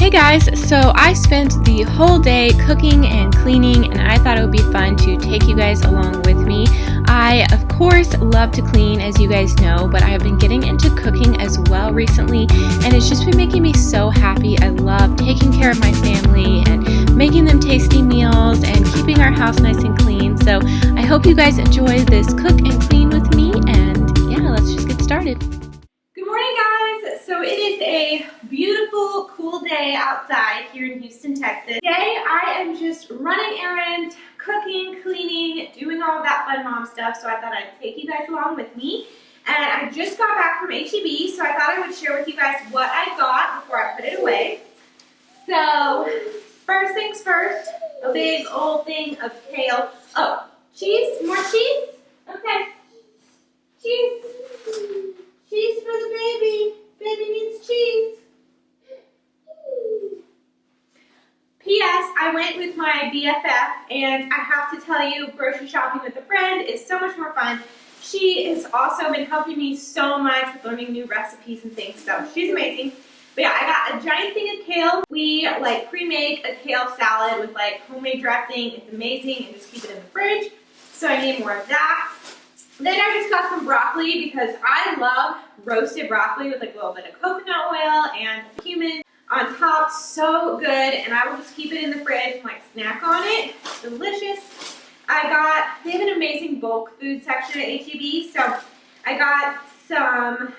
Hey guys, so I spent the whole day cooking and cleaning, and I thought it would be fun to take you guys along with me. I, of course, love to clean, as you guys know, but I have been getting into cooking as well recently, and it's just been making me so happy. I love taking care of my family and making them tasty meals and keeping our house nice and clean. So I hope you guys enjoy this cook and clean with me, and yeah, let's just get started. Good morning, guys. So it is a beautiful, cool day outside here in Houston, Texas. Today I am just running errands, cooking, cleaning, doing all of that fun mom stuff. So I thought I'd take you guys along with me. And I just got back from HEB, so I thought I would share with you guys what I got before I put it away. So first things first, a big old thing of kale. Oh, cheese? More cheese? Okay. Cheese. Cheese for the baby. Baby needs cheese. P.S. I went with my BFF, and I have to tell you, grocery shopping with a friend is so much more fun. She has also been helping me so much with learning new recipes and things, so she's amazing. But yeah, I got a giant thing of kale. We pre-make a kale salad with homemade dressing. It's amazing, and just keep it in the fridge. So I need more of that. Then I just got some broccoli because I love roasted broccoli with a little bit of coconut oil and cumin on top. So good, and I will just keep it in the fridge and snack on it. Delicious. They have an amazing bulk food section at HEB, so I got a ton of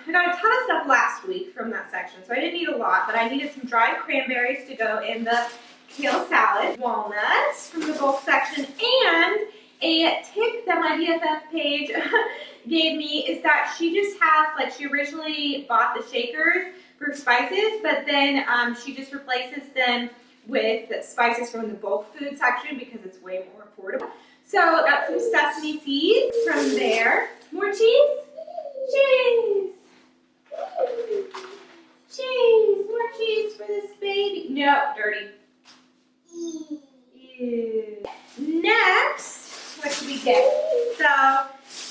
stuff last week from that section, so I didn't need a lot, but I needed some dried cranberries to go in the kale salad, walnuts from the bulk section, and a tip that my BFF page gave me is that she just has, she originally bought the shakers for spices, but then she just replaces them with spices from the bulk food section because it's way more affordable. So got some sesame seeds from there. More cheese? Cheese! Cheese! More cheese for this baby. No, dirty. Ew. Next, what did we get? So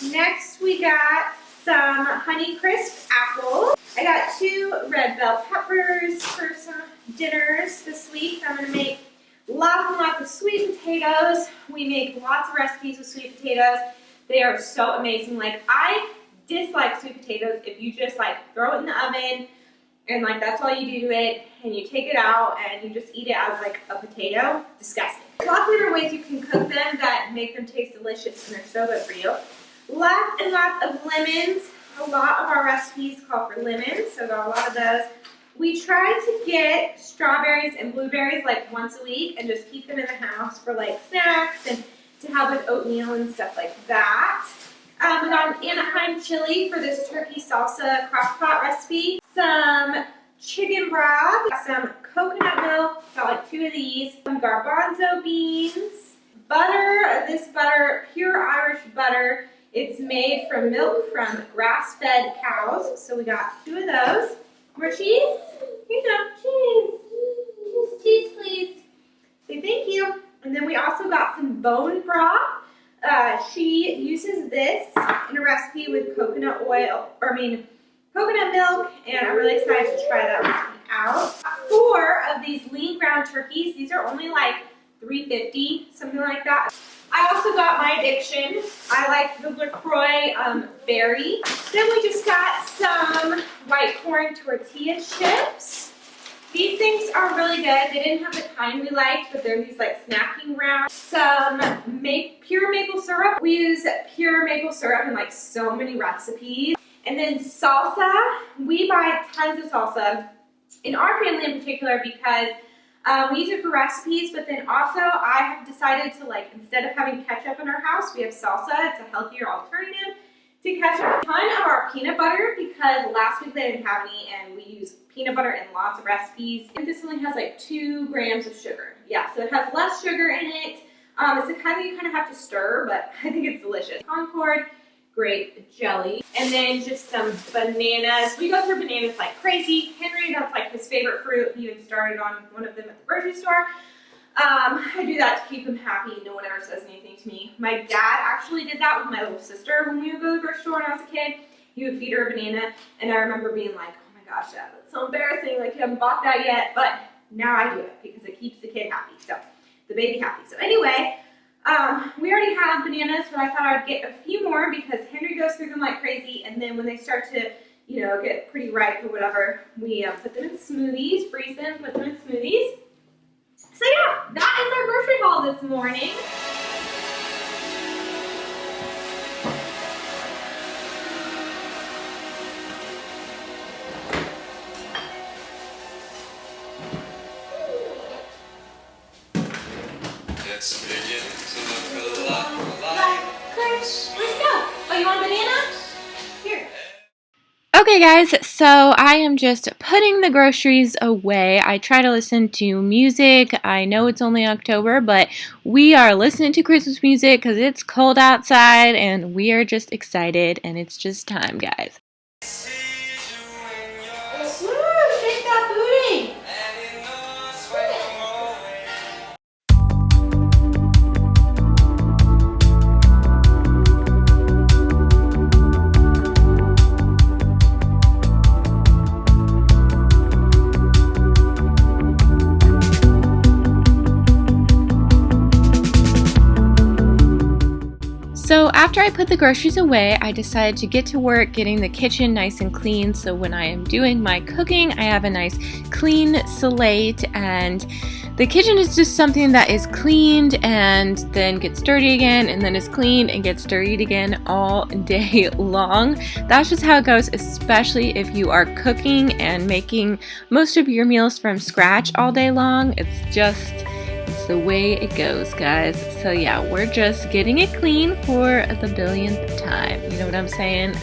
next we got some Honey Crisp apples. I got 2 red bell peppers for some dinners this week. I'm going to make lots and lots of sweet potatoes. We make lots of recipes with sweet potatoes. They are so amazing. I dislike sweet potatoes if you just throw it in the oven and that's all you do to it, and you take it out and you just eat it as a potato. Disgusting. There's lots of different ways you can cook them that make them taste delicious, and they're so good for you. Lots and lots of lemons. A lot of our recipes call for lemons, so got a lot of those. We try to get strawberries and blueberries once a week and just keep them in the house for snacks and to have with oatmeal and stuff like that. We got an Anaheim chili for this turkey salsa crock pot recipe. Some chicken broth, some coconut milk, got 2 of these. Some garbanzo beans, butter, this butter, pure Irish butter. It's made from milk from grass-fed cows, so we got 2 of those. More cheese? Here you go, cheese. Cheese, please. Say thank you. And then we also got some bone broth. She uses this in a recipe with coconut milk, and I'm really excited to try that recipe out. 4 of these lean ground turkeys. These are only $3.50, something like that. I also got my addiction. I like the LaCroix berry. Then we just got some white corn tortilla chips. These things are really good. They didn't have the kind we liked, but they're these snacking rounds. Some pure maple syrup. We use pure maple syrup in so many recipes. And then salsa. We buy tons of salsa in our family in particular because we use it for recipes, but then also I have decided to instead of having ketchup in our house, we have salsa. It's a healthier alternative to ketchup. A ton of our peanut butter because last week they didn't have any, and we use peanut butter in lots of recipes. And this only has 2 grams of sugar. Yeah, so it has less sugar in it. It's the kind that you kind of have to stir, but I think it's delicious. Concord grape jelly, and then just some bananas. We go through bananas like crazy. Henry, that's his favorite fruit. He even started on one of them at the grocery store. I do that to keep him happy. No one ever says anything to me. My dad actually did that with my little sister when we would go to the grocery store when I was a kid. He would feed her a banana, and I remember being like, oh my gosh, Dad, that's so embarrassing. You haven't bought that yet. But now I do it because it keeps the kid happy, so the baby happy. So anyway, we already have bananas, but I thought I'd get a few more because Henry goes through them like crazy, and then when they start to, you know, get pretty ripe or whatever, we put them in smoothies, freeze them, put them in smoothies. So yeah, that is our grocery haul this morning. It's beginning to look a lot Like Chris, let's go. Oh, you want a banana? Here. Okay guys, so I am just putting the groceries away. I try to listen to music. I know it's only October, but we are listening to Christmas music because it's cold outside and we are just excited and it's just time, guys. Woo, shake that booty. So after I put the groceries away, I decided to get to work getting the kitchen nice and clean so when I am doing my cooking, I have a nice clean slate, and the kitchen is just something that is cleaned and then gets dirty again and then is cleaned and gets dirtied again all day long. That's just how it goes, especially if you are cooking and making most of your meals from scratch all day long. It's the way it goes, guys. So yeah, we're just getting it clean for the billionth time. You know what I'm saying?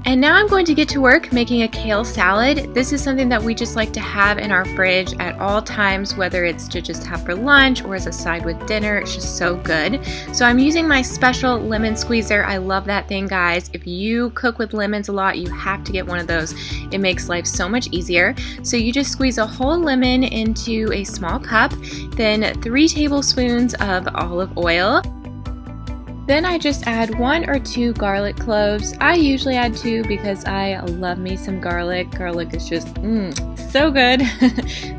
And now I'm going to get to work making a kale salad. This is something that we just like to have in our fridge at all times, whether it's to just have for lunch or as a side with dinner. It's just so good. So I'm using my special lemon squeezer. I love that thing, guys. If you cook with lemons a lot, you have to get one of those. It makes life so much easier. So you just squeeze a whole lemon into a small cup, then 3 tablespoons of olive oil. Then I just add 1 or 2 garlic cloves. I usually add 2 because I love me some garlic. Garlic is just so good.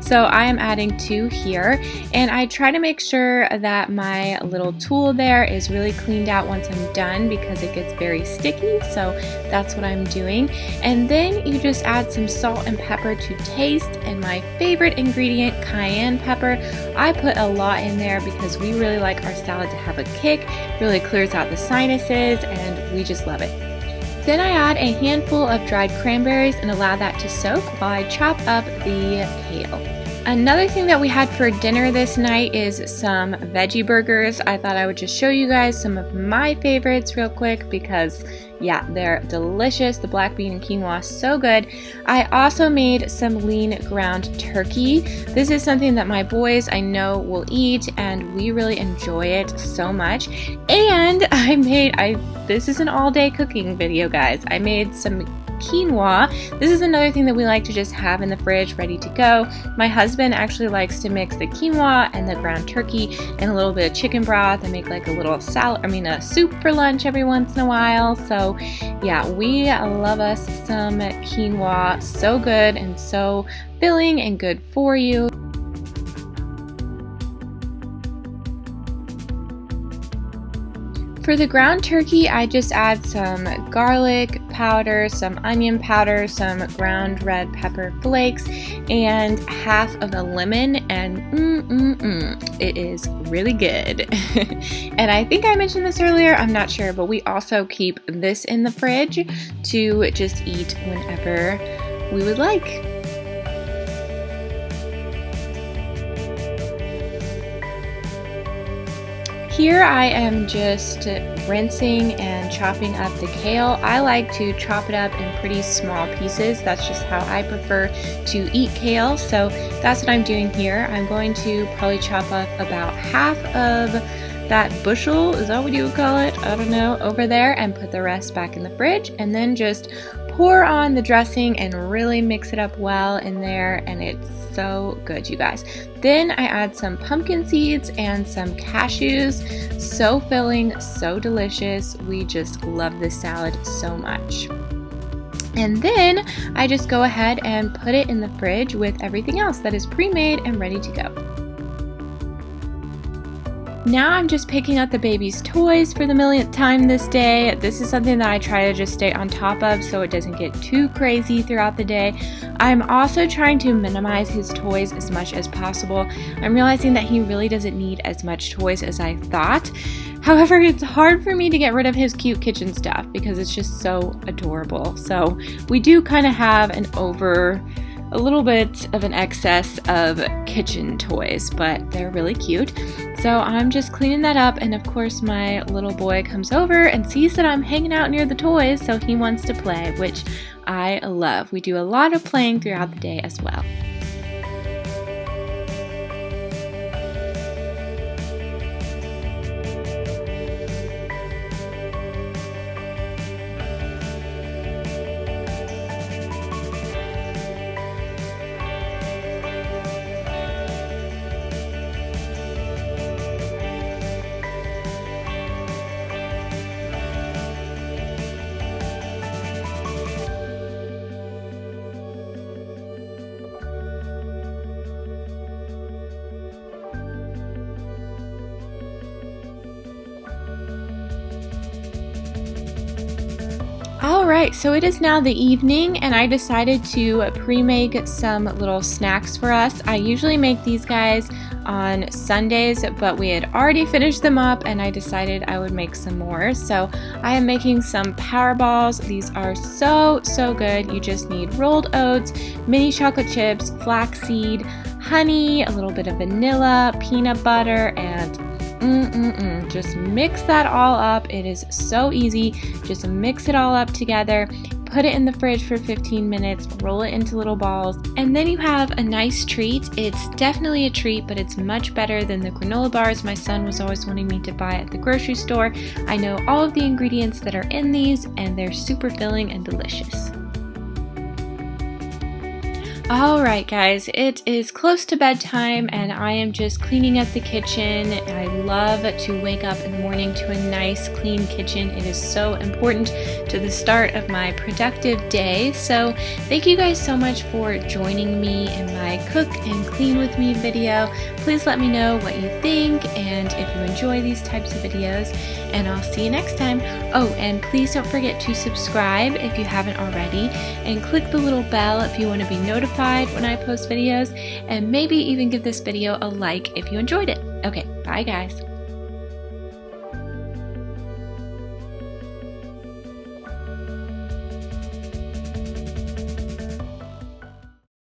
So I am adding 2 here, and I try to make sure that my little tool there is really cleaned out once I'm done because it gets very sticky. So that's what I'm doing. And then you just add some salt and pepper to taste, and my favorite ingredient, cayenne pepper. I put a lot in there because we really like our salad to have a kick, really clears out the sinuses, and we just love it. Then I add a handful of dried cranberries and allow that to soak while I chop up the kale. Another thing that we had for dinner this night is some veggie burgers. I thought I would just show you guys some of my favorites real quick because yeah, they're delicious. The black bean and quinoa, so good. I also made some lean ground turkey. This is something that my boys I know will eat, and we really enjoy it so much. And this is an all-day cooking video, guys. I made some quinoa. This is another thing that we like to just have in the fridge ready to go. My husband actually likes to mix the quinoa and the ground turkey and a little bit of chicken broth and make like a little a soup for lunch every once in a while. So yeah, we love us some quinoa. So good and so filling and good for you. For the ground turkey, I just add some garlic powder, some onion powder, some ground red pepper flakes, and half of a lemon, and it is really good. And I think I mentioned this earlier, I'm not sure, but we also keep this in the fridge to just eat whenever we would like. here I am just rinsing and chopping up the kale. I like to chop it up in pretty small pieces. That's just how I prefer to eat kale. So that's what I'm doing here. I'm going to probably chop up about half of that bushel, is that what you would call it? I don't know, over there, and put the rest back in the fridge, and then just pour on the dressing and really mix it up well in there, and it's so good, you guys. Then I add some pumpkin seeds and some cashews. So filling, so delicious. We just love this salad so much. And then I just go ahead and put it in the fridge with everything else that is pre-made and ready to go. Now I'm just picking up the baby's toys for the millionth time this day. This is something that I try to just stay on top of so it doesn't get too crazy throughout the day. I'm also trying to minimize his toys as much as possible. I'm realizing that he really doesn't need as much toys as I thought. However, it's hard for me to get rid of his cute kitchen stuff because it's just so adorable. So we do kind of have a little bit of an excess of kitchen toys, but they're really cute. So I'm just cleaning that up, and of course my little boy comes over and sees that I'm hanging out near the toys, so he wants to play, which I love. We do a lot of playing throughout the day as well. Alright, so it is now the evening and I decided to pre-make some little snacks for us. I usually make these guys on Sundays, but we had already finished them up and I decided I would make some more. So I am making some power balls. These are so good. You just need rolled oats, mini chocolate chips, flaxseed, honey, a little bit of vanilla, peanut butter, and just mix that all up. It is so easy. Just mix it all up together, put it in the fridge for 15 minutes, roll it into little balls, and then you have a nice treat. It's definitely a treat, but it's much better than the granola bars my son was always wanting me to buy at the grocery store. I know all of the ingredients that are in these, and they're super filling and delicious. Alright guys, it is close to bedtime and I am just cleaning up the kitchen. I love to wake up in the morning to a nice clean kitchen. It is so important to the start of my productive day. So thank you guys so much for joining me in my cook and clean with me video. Please let me know what you think and if you enjoy these types of videos, and I'll see you next time. Oh, and please don't forget to subscribe if you haven't already, and click the little bell if you want to be notified when I post videos, and maybe even give this video a like if you enjoyed it. Okay, bye guys.